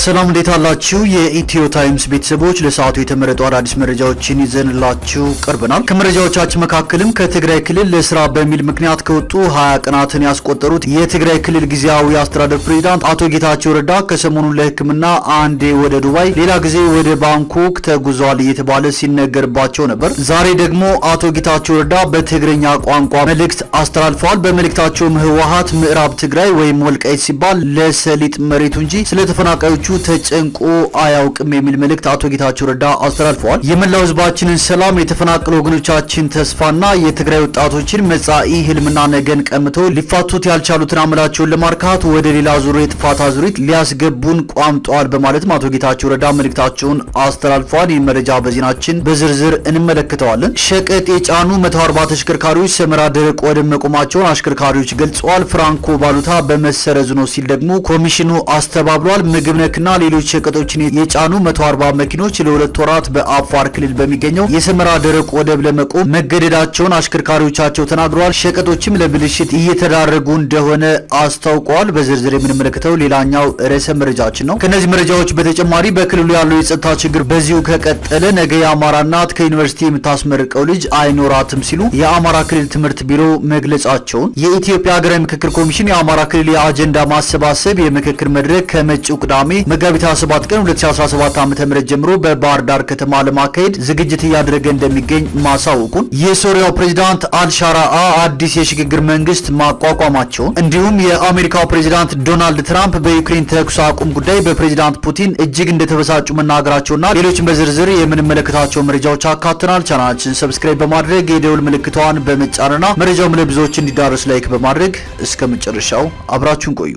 ሰላም እንዴት አላችሁ? የኢትዮ ታይምስ ቤተሰቦች ለሰዓቱ የተመረጡ አዳዲስ መረጃዎችን ይዘንላችሁ ቀርበናል። ከመረጃዎቻችን መካከልም ከትግራይ ክልል ለስራ በሚል ምክንያት ከወጡ 20 ቀናትን ያስቆጠሩት የትግራይ ክልል ጊዜያዊ አስተዳደር ፕሬዝዳንት አቶ ጌታቸው ረዳ ከሰሞኑ ለሕክምና አንዴ ወደ ዱባይ ሌላ ጊዜ ወደ ባንኮክ ተጉዟል እየተባለ ሲነገርባቸው ነበር። ዛሬ ደግሞ አቶ ጌታቸው ረዳ በትግርኛ ቋንቋ መልእክት አስተላልፈዋል። በመልእክታቸውም ህወሓት ምዕራብ ትግራይ ወይም ወልቃይት ሲባል ለሰሊጥ መሬቱ እንጂ ስለተፈናቃዮቹ ተጨንቆ አያውቅም የሚል መልእክት አቶ ጌታቸው ረዳ አስተላልፈዋል። የመላው ህዝባችንን ሰላም፣ የተፈናቀሉ ወገኖቻችን ተስፋና የትግራይ ወጣቶችን መጻኢ ህልምና ነገን ቀምተው ሊፋቱት ያልቻሉትን አመላቸውን ለማርካት ወደ ሌላ ዙር የጥፋት አዙሪት ሊያስገቡን ቋምጠዋል በማለትም አቶ ጌታቸው ረዳ መልእክታቸውን አስተላልፈዋል። ይህ መረጃ በዜናችን በዝርዝር እንመለከተዋለን። ሸቀጥ የጫኑ 140 ተሽከርካሪዎች ሰመራ ደረቅ ወደብ መቆማቸውን አሽከርካሪዎች ገልጸዋል። ፍራንኮ ባሉታ በመሰረዙ ነው ሲል ደግሞ ኮሚሽኑ አስተባብሏል። ምግብ ነክና ሌሎች ሸቀጦችን የጫኑ 140 መኪኖች ለሁለት ወራት በአፋር ክልል በሚገኘው የሰመራ ደረቅ ወደብ ለመቆም መገደዳቸውን አሽከርካሪዎቻቸው ተናግረዋል። ሸቀጦችም ለብልሽት እየተዳረጉ እንደሆነ አስታውቀዋል። በዝርዝር የምንመለከተው ሌላኛው ርዕሰ መረጃችን ነው። ከነዚህ መረጃዎች በተጨማሪ በክልሉ ያለው የጸጥታ ችግር በዚሁ ከቀጠለ ነገ የአማራ እናት ከዩኒቨርሲቲ የምታስመርቀው ልጅ አይኖራትም ሲሉ የአማራ ክልል ትምህርት ቢሮ መግለጻቸውን፣ የኢትዮጵያ ሀገራዊ ምክክር ኮሚሽን የአማራ ክልል የአጀንዳ ማሰባሰብ የምክክር መድረክ ከመጪው ቅዳሜ መጋቢት 27 ቀን 2017 ዓ.ም ጀምሮ በባህር ዳር ከተማ ለማካሄድ ዝግጅት እያደረገ እንደሚገኝ ማሳወቁን፣ የሶሪያው ፕሬዝዳንት አልሻራአ አዲስ የሽግግር መንግስት ማቋቋማቸውን፣ እንዲሁም የአሜሪካው ፕሬዝዳንት ዶናልድ ትራምፕ በዩክሬን ተኩስ አቁም ጉዳይ በፕሬዝዳንት ፑቲን እጅግ እንደተበሳጩ መናገራቸውና ሌሎችን በዝርዝር የምንመለከታቸው መረጃዎች አካተናል። ቻናላችን ሰብስክራይብ በማድረግ የደውል ምልክቷን በመጫንና መረጃው ለብዙዎች እንዲዳረስ ላይክ በማድረግ እስከ መጨረሻው አብራችሁን ቆዩ።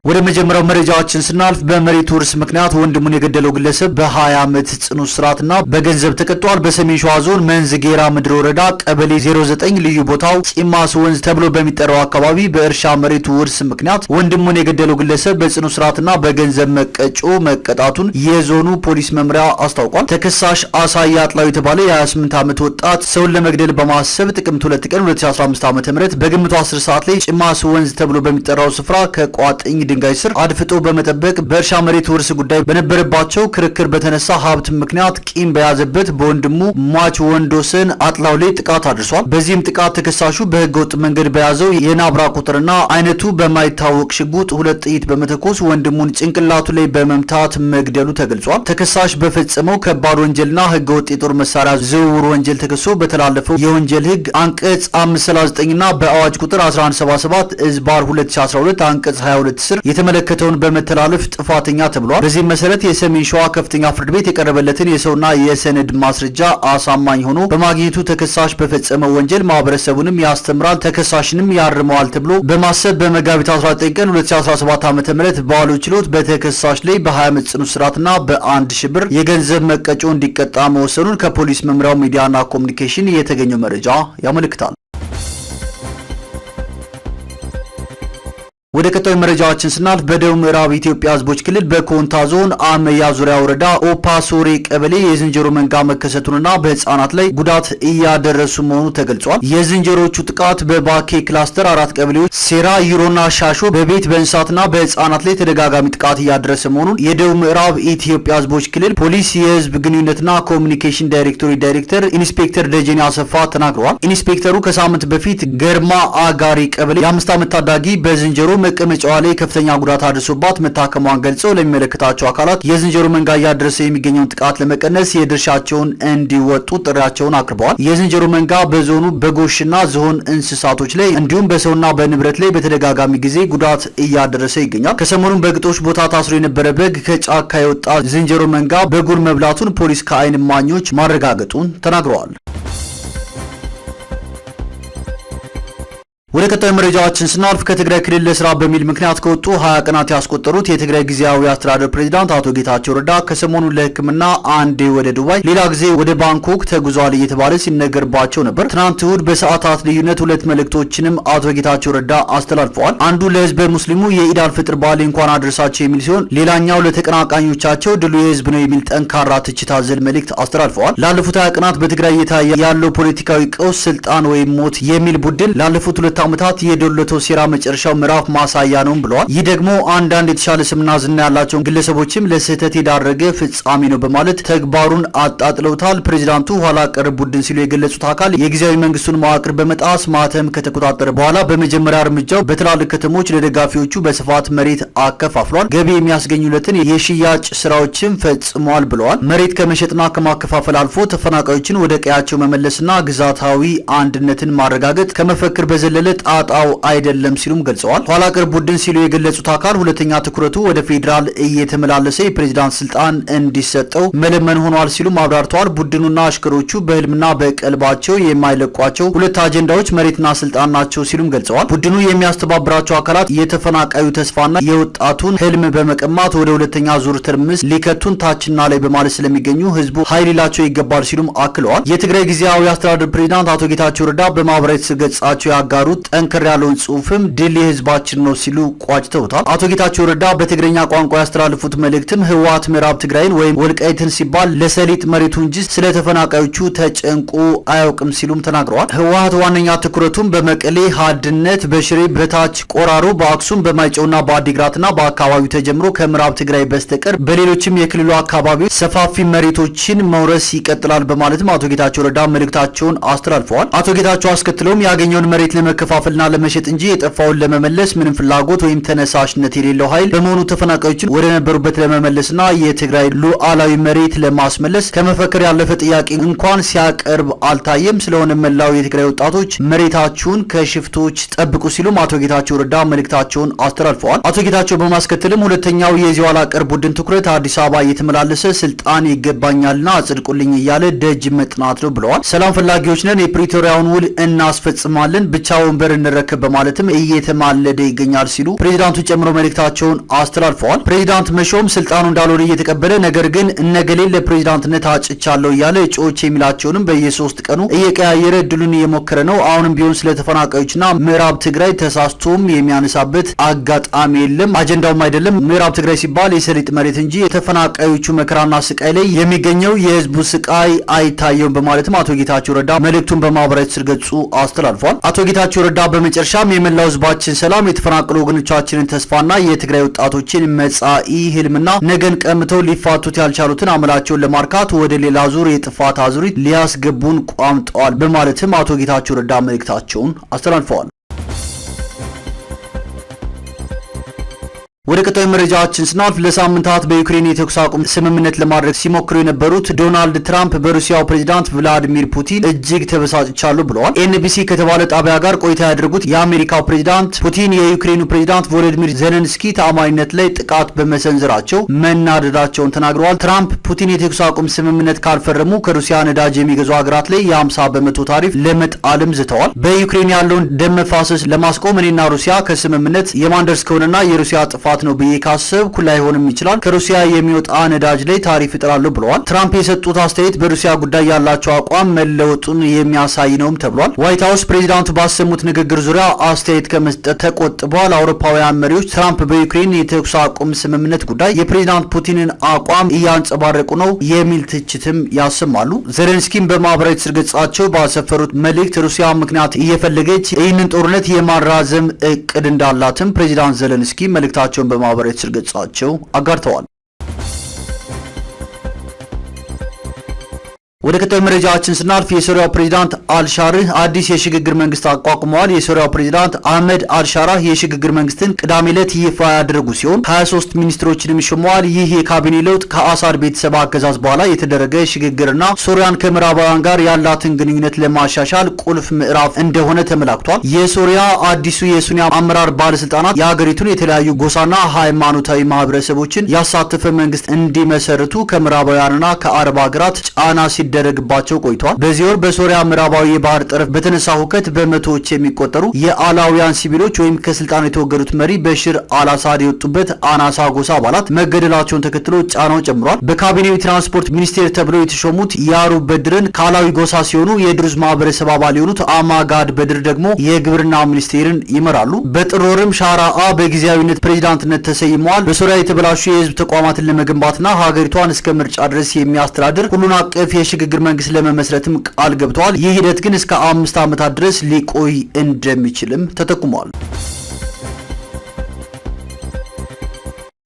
ወደ መጀመሪያው መረጃችን ስናልፍ በመሬት ውርስ ምክንያት ወንድሙን የገደለው ግለሰብ በ20 ዓመት ጽኑ እስራትና በገንዘብ ተቀጥቷል። በሰሜን ሸዋ ዞን መንዝ ጌራ ምድር ወረዳ ቀበሌ 09 ልዩ ቦታው ጺማስ ወንዝ ተብሎ በሚጠራው አካባቢ በእርሻ መሬቱ ውርስ ምክንያት ወንድሙን የገደለው ግለሰብ በጽኑ እስራትና በገንዘብ መቀጮ መቀጣቱን የዞኑ ፖሊስ መምሪያ አስታውቋል። ተከሳሽ አሳያ አጥላው የተባለ የ28 ዓመት ወጣት ሰውን ለመግደል በማሰብ ጥቅምት 2 ቀን 2015 ዓ.ም በግምቱ 10 ሰዓት ላይ ጺማስ ወንዝ ተብሎ በሚጠራው ስፍራ ከቋጥኝ ድንጋይ ስር አድፍጦ በመጠበቅ በእርሻ መሬት ውርስ ጉዳይ በነበረባቸው ክርክር በተነሳ ሀብት ምክንያት ቂም በያዘበት በወንድሙ ሟች ወንዶሰን አጥላው ላይ ጥቃት አድርሷል። በዚህም ጥቃት ተከሳሹ በህገወጥ መንገድ በያዘው የናብራ ቁጥርና አይነቱ በማይታወቅ ሽጉጥ 2 ጥይት በመተኮስ ወንድሙን ጭንቅላቱ ላይ በመምታት መግደሉ ተገልጿል። ተከሳሽ በፈጸመው ከባድ ወንጀልና ህገወጥ የጦር መሳሪያ ዝውውር ወንጀል ተከሶ በተላለፈው የወንጀል ህግ አንቀጽ 539ና በአዋጅ ቁጥር 1177 እዝባር 2012 አንቀጽ 22 ስር የተመለከተውን በመተላለፍ ጥፋተኛ ተብሏል። በዚህም መሰረት የሰሜን ሸዋ ከፍተኛ ፍርድ ቤት የቀረበለትን የሰውና የሰነድ ማስረጃ አሳማኝ ሆኖ በማግኘቱ ተከሳሽ በፈጸመው ወንጀል ማህበረሰቡንም ያስተምራል፣ ተከሳሽንም ያርመዋል ተብሎ በማሰብ በመጋቢት 19 ቀን 2017 ዓ.ም በዋለው ችሎት በተከሳሽ ላይ በ20 ዓመት ጽኑ እስራትና በ1 ሺህ ብር የገንዘብ መቀጮ እንዲቀጣ መወሰኑን ከፖሊስ መምሪያው ሚዲያና ኮሚኒኬሽን የተገኘው መረጃ ያመለክታል። ወደ ቀጣዩ መረጃዎችን ስናልፍ በደቡብ ምዕራብ ኢትዮጵያ ህዝቦች ክልል በኮንታ ዞን አመያ ዙሪያ ወረዳ ኦፓ ሶሬ ቀበሌ የዝንጀሮ መንጋ መከሰቱንና በህፃናት ላይ ጉዳት እያደረሱ መሆኑ ተገልጿል። የዝንጀሮቹ ጥቃት በባኬ ክላስተር 4 ቀበሌዎች ሴራ፣ ይሮና ሻሾ በቤት በእንስሳትና በህፃናት ላይ ተደጋጋሚ ጥቃት እያደረሰ መሆኑን የደቡብ ምዕራብ ኢትዮጵያ ህዝቦች ክልል ፖሊስ የህዝብ ግንኙነትና ኮሚኒኬሽን ዳይሬክቶሬት ዳይሬክተር ኢንስፔክተር ደጀኔ አሰፋ ተናግረዋል። ኢንስፔክተሩ ከሳምንት በፊት ገርማ አጋሪ ቀበሌ የ5 ዓመት ታዳጊ በዝንጀሮ መቀመጫዋ ላይ ከፍተኛ ጉዳት አድርሶባት መታከሟን ገልጸው ለሚመለከታቸው አካላት የዝንጀሮ መንጋ እያደረሰ የሚገኘውን ጥቃት ለመቀነስ የድርሻቸውን እንዲወጡ ጥሪያቸውን አቅርበዋል። የዝንጀሮ መንጋ በዞኑ በጎሽና ዝሆን እንስሳቶች ላይ እንዲሁም በሰውና በንብረት ላይ በተደጋጋሚ ጊዜ ጉዳት እያደረሰ ይገኛል። ከሰሞኑን በግጦሽ ቦታ ታስሮ የነበረ በግ ከጫካ የወጣ ዝንጀሮ መንጋ በጉር መብላቱን ፖሊስ ከዓይን እማኞች ማረጋገጡን ተናግረዋል። ወደ ቀጣዩ መረጃዎችን ስናልፍ ከትግራይ ክልል ለስራ በሚል ምክንያት ከወጡ 20 ቀናት ያስቆጠሩት የትግራይ ጊዜያዊ አስተዳደር ፕሬዝዳንት አቶ ጌታቸው ረዳ ከሰሞኑ ለሕክምና አንዴ ወደ ዱባይ ሌላ ጊዜ ወደ ባንኮክ ተጉዟል እየተባለ ሲነገርባቸው ነበር። ትናንት እሁድ በሰዓታት ልዩነት ሁለት መልእክቶችንም አቶ ጌታቸው ረዳ አስተላልፈዋል። አንዱ ለህዝበ ሙስሊሙ የኢድ አልፈጥር በዓል እንኳን አደረሳቸው የሚል ሲሆን ሌላኛው ለተቀናቃኞቻቸው ድሉ የህዝብ ነው የሚል ጠንካራ ትችት አዘል መልእክት አስተላልፈዋል። ላለፉት 20 ቀናት በትግራይ እየታየ ያለው ፖለቲካዊ ቀውስ ስልጣን ወይም ሞት የሚል ቡድን ላለፉት 2 ዓመታት የዶለቶ ሴራ መጨረሻው ምዕራፍ ማሳያ ነው ብለዋል። ይህ ደግሞ አንዳንድ የተሻለ ስምና ዝና ያላቸውን ግለሰቦችም ለስህተት የዳረገ ፍጻሜ ነው በማለት ተግባሩን አጣጥለውታል። ፕሬዚዳንቱ ኋላ ቀር ቡድን ሲሉ የገለጹት አካል የጊዜያዊ መንግስቱን መዋቅር በመጣስ ማተም ከተቆጣጠረ በኋላ በመጀመሪያ እርምጃው በትላልቅ ከተሞች ለደጋፊዎቹ በስፋት መሬት አከፋፍሏል። ገቢ የሚያስገኙለትን የሽያጭ ስራዎችም ፈጽሟል ብለዋል። መሬት ከመሸጥና ከማከፋፈል አልፎ ተፈናቃዮችን ወደ ቀያቸው መመለስና ግዛታዊ አንድነትን ማረጋገጥ ከመፈክር በዘለለ ጣጣው አይደለም ሲሉም ገልጸዋል። ኋላ ቀር ቡድን ሲሉ የገለጹት አካል ሁለተኛ ትኩረቱ ወደ ፌዴራል እየተመላለሰ የፕሬዝዳንት ስልጣን እንዲሰጠው መለመን ሆኗል ሲሉም አብራርተዋል። ቡድኑና አሽከሮቹ በህልምና በቀልባቸው የማይለቋቸው ሁለት አጀንዳዎች መሬትና ስልጣን ናቸው ሲሉም ገልጸዋል። ቡድኑ የሚያስተባብራቸው አካላት የተፈናቃዩ ተስፋና የወጣቱን ህልም በመቀማት ወደ ሁለተኛ ዙር ትርምስ ሊከቱን ታችና ላይ በማለት ስለሚገኙ ህዝቡ ኃይል ሊላቸው ይገባል ሲሉም አክለዋል። የትግራይ ጊዜያዊ አስተዳደር ፕሬዝዳንት አቶ ጌታቸው ረዳ በማህበራዊ ትስስር ገጻቸው ያጋሩት ጠንከር ያለውን ጽሁፍም ድል የህዝባችን ነው ሲሉ ቋጭተውታል። አቶ ጌታቸው ረዳ በትግረኛ ቋንቋ ያስተላልፉት መልእክትም ህወሓት ምዕራብ ትግራይን ወይም ወልቃይትን ሲባል ለሰሊጥ መሬቱ እንጂ ስለ ተፈናቃዮቹ ተጨንቆ አያውቅም ሲሉም ተናግረዋል። ህወሓት ዋነኛ ትኩረቱን በመቀሌ፣ ሀድነት፣ በሽሬ፣ በታች ቆራሮ፣ በአክሱም፣ በማይጨውና በአዲግራትና በአካባቢው ተጀምሮ ከምዕራብ ትግራይ በስተቀር በሌሎችም የክልሉ አካባቢዎች ሰፋፊ መሬቶችን መውረስ ይቀጥላል በማለትም አቶ ጌታቸው ረዳ መልእክታቸውን አስተላልፈዋል። አቶ ጌታቸው አስከትለውም ያገኘውን መሬት ለመከፋፈልና ለመሸጥ እንጂ የጠፋውን ለመመለስ ምንም ፍላጎት ወይም ተነሳሽነት የሌለው ኃይል በመሆኑ ተፈናቃዮችን ወደ ነበሩበት ለመመለስና የትግራይ ሉዓላዊ መሬት ለማስመለስ ከመፈክር ያለፈ ጥያቄ እንኳን ሲያቀርብ አልታየም። ስለሆነ መላው የትግራይ ወጣቶች መሬታችሁን ከሽፍቶች ጠብቁ ሲሉም አቶ ጌታቸው ረዳ መልእክታቸውን አስተላልፈዋል። አቶ ጌታቸው በማስከተልም ሁለተኛው የዚህ ኋላ ቀር ቡድን ትኩረት አዲስ አበባ እየተመላለሰ ስልጣን ይገባኛልና አጽድቁልኝ እያለ ደጅ መጥናት ነው ብለዋል። ሰላም ፈላጊዎች ነን፣ የፕሪቶሪያውን ውል እናስፈጽማለን፣ ብቻ ወንበር እንረከብ በማለትም እየተማለደ ይገኛል ሲሉ ፕሬዚዳንቱ ጨምሮ መልእክታቸውን አስተላልፈዋል። ፕሬዚዳንት መሾም ስልጣኑ እንዳልሆነ እየተቀበለ ነገር ግን እነገሌን ለፕሬዚዳንትነት አጭቻለሁ እያለ እጩዎች የሚላቸውንም በየ3 ቀኑ እየቀያየረ እድሉን እየሞከረ ነው። አሁንም ቢሆን ስለ ተፈናቃዮችና ምዕራብ ትግራይ ተሳስቶም የሚያነሳበት አጋጣሚ የለም፣ አጀንዳውም አይደለም። ምዕራብ ትግራይ ሲባል የሰሊጥ መሬት እንጂ የተፈናቃዮቹ መከራና ስቃይ ላይ የሚገኘው የህዝቡ ስቃይ አይታየውም በማለትም አቶ ጌታቸው ረዳ መልእክቱን በማህበራዊ ትስስር ገጹ አስተላልፏል። አቶ ጌታቸው ረዳ በመጨረሻም የመላው ህዝባችን ሰላም፣ የተፈናቀሉ ወገኖቻችንን ተስፋና የትግራይ ወጣቶችን መጻኢ ህልምና ነገን ቀምተው ሊፋቱት ያልቻሉትን አመላቸውን ለማርካት ወደ ሌላ ዙር የጥፋት አዙሪት ሊያስገቡን ቋምጠዋል በማለትም አቶ ጌታቸው ረዳ መልእክታቸውን አስተላልፈዋል። ወደ ቀጣዩ መረጃችን ስናልፍ ለሳምንታት በዩክሬን የተኩስ አቁም ስምምነት ለማድረግ ሲሞክሩ የነበሩት ዶናልድ ትራምፕ በሩሲያው ፕሬዝዳንት ቭላዲሚር ፑቲን እጅግ ተበሳጭቻሉ ብለዋል። ኤንቢሲ ከተባለ ጣቢያ ጋር ቆይታ ያደረጉት የአሜሪካው ፕሬዝዳንት ፑቲን የዩክሬኑ ፕሬዝዳንት ቮሎዲሚር ዜሌንስኪ ተአማኒነት ላይ ጥቃት በመሰንዘራቸው መናደዳቸውን ተናግረዋል። ትራምፕ ፑቲን የተኩስ አቁም ስምምነት ካልፈረሙ ከሩሲያ ነዳጅ የሚገዙ ሀገራት ላይ የ50 በመቶ ታሪፍ ለመጣልም ዝተዋል። በዩክሬን ያለውን ደም መፋሰስ ለማስቆም እኔና ሩሲያ ከስምምነት የማንደርስ ከሆነና የሩሲያ ጥፋት ነው ብዬ ካሰብኩ ላይሆንም ይችላል ከሩሲያ የሚወጣ ነዳጅ ላይ ታሪፍ ይጥላሉ ብለዋል። ትራምፕ የሰጡት አስተያየት በሩሲያ ጉዳይ ያላቸው አቋም መለወጡን የሚያሳይ ነውም ተብሏል። ዋይት ሀውስ ፕሬዚዳንቱ ባሰሙት ንግግር ዙሪያ አስተያየት ከመስጠት ተቆጥበዋል። አውሮፓውያን መሪዎች ትራምፕ በዩክሬን የተኩስ አቁም ስምምነት ጉዳይ የፕሬዚዳንት ፑቲንን አቋም እያንጸባረቁ ነው የሚል ትችትም ያሰማሉ። ዜሌንስኪም በማህበራዊ ትስስር ገጻቸው ባሰፈሩት መልእክት ሩሲያ ምክንያት እየፈለገች ይህንን ጦርነት የማራዘም እቅድ እንዳላትም ፕሬዚዳንት ዜሌንስኪ መልእክታቸው በማህበራዊ ትስስር ገጻቸው አጋርተዋል። ወደ ቀጣዩ መረጃችን ስናልፍ የሶሪያው ፕሬዝዳንት አልሻርህ አዲስ የሽግግር መንግስት አቋቁመዋል። የሶሪያው ፕሬዝዳንት አህመድ አልሻራህ የሽግግር መንግስትን ቅዳሜ ዕለት ይፋ ያደረጉ ሲሆን 23 ሚኒስትሮችንም ሾመዋል። ይህ የካቢኔ ለውጥ ከአሳድ ቤተሰብ አገዛዝ በኋላ የተደረገ ሽግግርና ሶሪያን ከምዕራባውያን ጋር ያላትን ግንኙነት ለማሻሻል ቁልፍ ምዕራፍ እንደሆነ ተመላክቷል። የሶሪያ አዲሱ የሱኒ አመራር ባለስልጣናት የሀገሪቱን የተለያዩ ጎሳና ሃይማኖታዊ ማህበረሰቦችን ያሳተፈ መንግስት እንዲመሰርቱ ከምዕራባውያንና ከአረብ ሀገራት ጫና ሲደረግባቸው ቆይቷል። በዚህ ወር በሶሪያ ምዕራባዊ የባህር ጠረፍ በተነሳ ሁከት በመቶዎች የሚቆጠሩ የአላውያን ሲቪሎች ወይም ከስልጣን የተወገዱት መሪ በሽር አልአሳድ የወጡበት አናሳ ጎሳ አባላት መገደላቸውን ተከትሎ ጫናው ጨምሯል። በካቢኔው ትራንስፖርት ሚኒስቴር ተብለው የተሾሙት ያሩ በድርን ከአላዊ ጎሳ ሲሆኑ የድሩዝ ማህበረሰብ አባል የሆኑት አማጋድ በድር ደግሞ የግብርና ሚኒስቴርን ይመራሉ። በጥር ወርም ሻራአ በጊዜያዊነት ፕሬዝዳንትነት ተሰይመዋል። በሶሪያ የተበላሹ የህዝብ ተቋማትን ለመገንባትና ሀገሪቷን እስከ ምርጫ ድረስ የሚያስተዳድር ሁሉን አቀፍ የሽግግር መንግስት ለመመስረትም ቃል ገብተዋል። ይህ ሂደት ግን እስከ 5 ዓመታት ድረስ ሊቆይ እንደሚችልም ተጠቁሟል።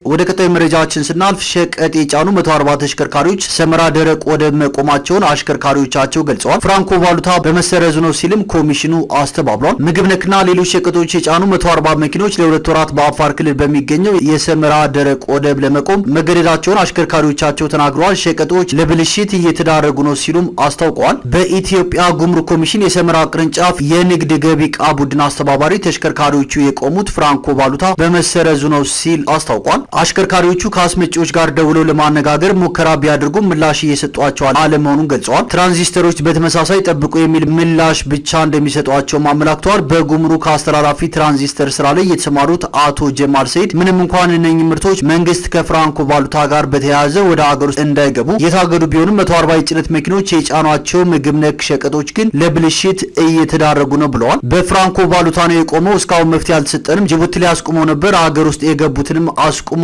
ወደ ቀጣዩ መረጃችን ስናልፍ ሸቀጥ የጫኑ 140 ተሽከርካሪዎች ሰመራ ደረቅ ወደብ መቆማቸውን አሽከርካሪዎቻቸው ገልጸዋል። ፍራንኮ ቫሉታ በመሰረዙ ነው ሲልም ኮሚሽኑ አስተባብሏል። ምግብ ነክና ሌሎች ሸቀጦች የጫኑ 140 መኪኖች ለ2 ወራት በአፋር ክልል በሚገኘው የሰመራ ደረቅ ወደብ ለመቆም መገደዳቸውን አሽከርካሪዎቻቸው ተናግረዋል። ሸቀጦች ለብልሽት እየተዳረጉ ነው ሲሉም አስታውቀዋል። በኢትዮጵያ ጉምሩክ ኮሚሽን የሰመራ ቅርንጫፍ የንግድ ገቢ ዕቃ ቡድን አስተባባሪ ተሽከርካሪዎቹ የቆሙት ፍራንኮ ቫሉታ በመሰረዙ ነው ሲል አስታውቋል። አሽከርካሪዎቹ ከአስመጪዎች ጋር ደውለው ለማነጋገር ሙከራ ቢያደርጉም ምላሽ እየሰጧቸው አለመሆኑን ገልጸዋል። ትራንዚስተሮች በተመሳሳይ ጠብቁ የሚል ምላሽ ብቻ እንደሚሰጧቸውም አመላክተዋል። በጉምሩክ አስተላላፊ ትራንዚስተር ስራ ላይ የተሰማሩት አቶ ጀማል ሰይድ ምንም እንኳን እነኚህ ምርቶች መንግስት ከፍራንኮ ቫሉታ ጋር በተያያዘ ወደ ሀገር ውስጥ እንዳይገቡ የታገዱ ቢሆንም 140 የጭነት መኪኖች የጫኗቸው ምግብ ነክ ሸቀጦች ግን ለብልሽት እየተዳረጉ ነው ብለዋል። በፍራንኮ ቫሉታ ነው የቆመው፣ እስካሁን መፍትሄ አልተሰጠንም፣ ጅቡቲ ላይ አስቁመው ነበር፣ ሀገር ውስጥ የገቡትንም አስቁሟቸዋል፣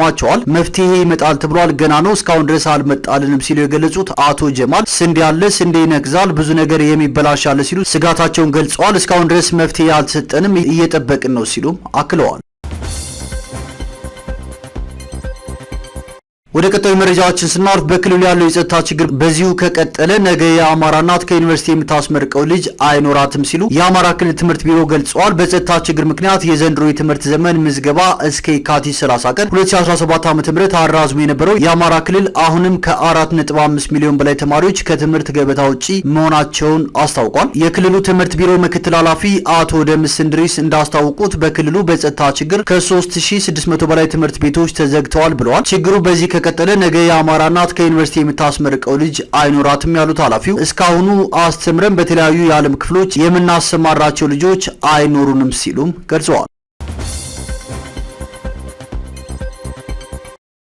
መፍትሄ ይመጣል ተብሏል፣ ገና ነው፣ እስካሁን ድረስ አልመጣልንም ሲሉ የገለጹት አቶ ጀማል ስንዴ ያለ ስንዴ ይነግዛል፣ ብዙ ነገር የሚበላሽ አለ ሲሉ ስጋታቸውን ገልጸዋል። እስካሁን ድረስ መፍትሄ አልተሰጠንም፣ እየጠበቅን ነው ሲሉም አክለዋል። ወደ ቀጣዩ መረጃዎችን ስናልፍ በክልሉ ያለው የጸጥታ ችግር በዚሁ ከቀጠለ ነገ የአማራ እናት ከዩኒቨርሲቲ የምታስመርቀው ልጅ አይኖራትም ሲሉ የአማራ ክልል ትምህርት ቢሮ ገልጸዋል። በጸጥታ ችግር ምክንያት የዘንድሮ የትምህርት ዘመን ምዝገባ እስከ የካቲት 30 ቀን 2017 ዓ.ም አራዝሞ የነበረው የአማራ ክልል አሁንም ከ4.5 ሚሊዮን በላይ ተማሪዎች ከትምህርት ገበታ ውጪ መሆናቸውን አስታውቋል። የክልሉ ትምህርት ቢሮ ምክትል ኃላፊ አቶ ደምስ እንድሪስ እንዳስታወቁት በክልሉ በጸጥታ ችግር ከ3600 በላይ ትምህርት ቤቶች ተዘግተዋል ብለዋል። ችግሩ በዚህ ቀጠለ ነገ የአማራ እናት ከዩኒቨርሲቲ የምታስመርቀው ልጅ አይኖራትም ያሉት ኃላፊው እስካሁኑ አስተምረን በተለያዩ የዓለም ክፍሎች የምናሰማራቸው ልጆች አይኖሩንም ሲሉም ገልጸዋል።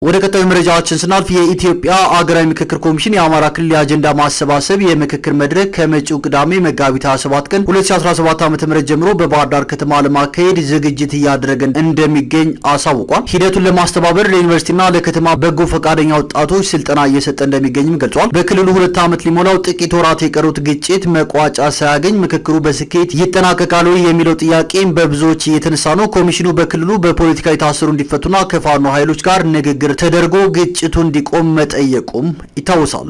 ወደ ቀጣዩ መረጃዎችን ስናልፍ የኢትዮጵያ አገራዊ ምክክር ኮሚሽን የአማራ ክልል የአጀንዳ ማሰባሰብ የምክክር መድረክ ከመጪው ቅዳሜ መጋቢት 27 ቀን 2017 ዓ.ም ጀምሮ በባህር ዳር ከተማ ለማካሄድ ዝግጅት እያደረገ እንደሚገኝ አሳውቋል። ሂደቱን ለማስተባበር ለዩኒቨርሲቲና ለከተማ በጎ ፈቃደኛ ወጣቶች ስልጠና እየሰጠ እንደሚገኝም ገልጿል። በክልሉ 2 ዓመት ሊሞላው ጥቂት ወራት የቀሩት ግጭት መቋጫ ሳያገኝ ምክክሩ በስኬት ይጠናቀቃል የሚለው ጥያቄም በብዙዎች እየተነሳ ነው። ኮሚሽኑ በክልሉ በፖለቲካ የታሰሩ እንዲፈቱና ከፋኖ ኃይሎች ጋር ንግግር ተደርጎ ግጭቱ እንዲቆም መጠየቁም ይታወሳል።